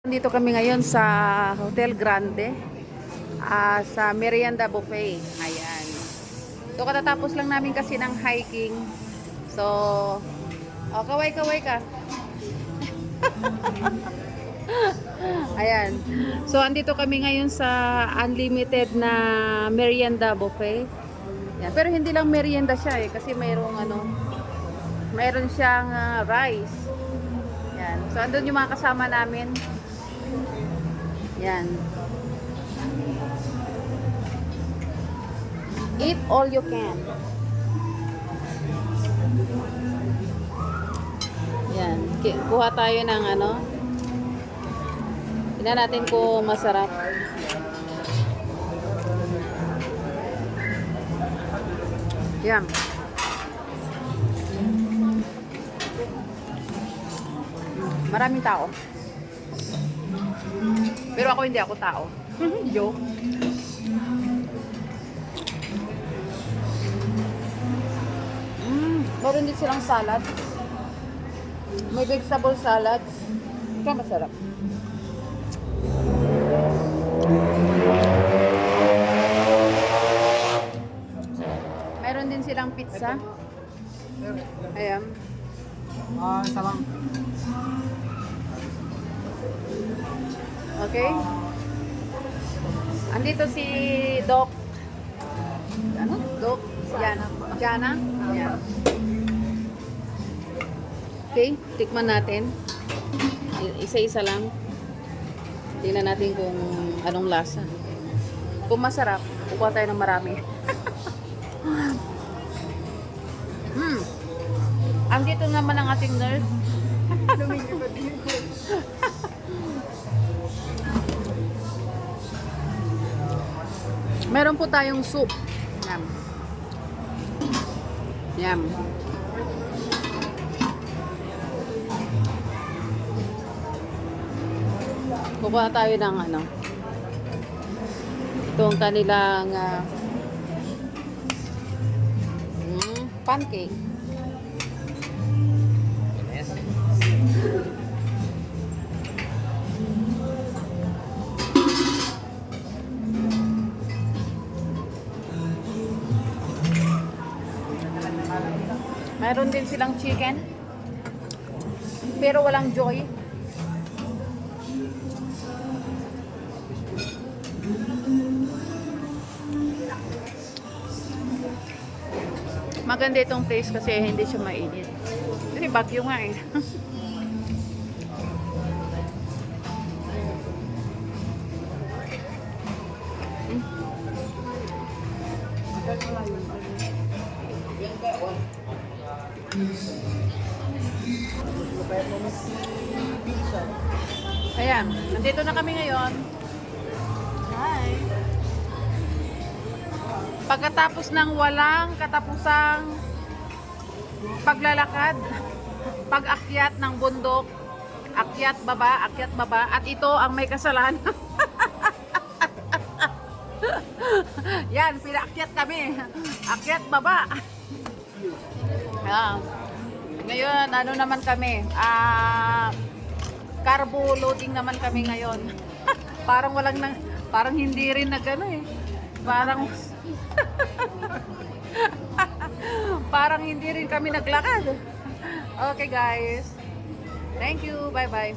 Dito kami ngayon sa Hotel Grande, sa Merienda Buffet. Ayan. So katatapos lang namin kasi ng hiking. So, kaway-kaway ka. Ayan. So andito kami ngayon sa unlimited na Merienda Buffet. Ayan. Pero hindi lang merienda siya kasi mayroon siyang rice. Ayan. So andun yung mga kasama namin. Yan. Eat all you can. Yan. Kuha tayo ng tingnan natin kung masarap. Yan. Maraming tao. Pero ako hindi ako tao. Joke. Meron din silang salad. May vegetable salad. Ito masarap. Meron din silang pizza. Ayan. Isa lang. Okay. Andito si Doc. Doc? Jana? Yan. Okay, tikman natin. Isa-isa lang. Tingnan natin kung anong lasa. Kung masarap, kukuha tayo ng marami. Andito naman ang ating nurse. Meron po tayong soup. Yum. Yum. Kukuha tayo ng itong kanilang pancake. Mayroon din silang chicken. Pero walang joy. Maganda itong place kasi hindi siya mainit. Kasi bagyo nga eh. Ayan, nandito na kami ngayon. Hi! Pagkatapos ng walang katapusang paglalakad, pag-akyat ng bundok, akyat baba, at ito ang may kasalanan. Yan, pinaakyat kami. Akyat baba. Ayan. Ngayon, naman kami? Carbo loading naman kami ngayon. Parang hindi rin parang hindi rin kami naglakad. Okay guys. Thank you. Bye bye.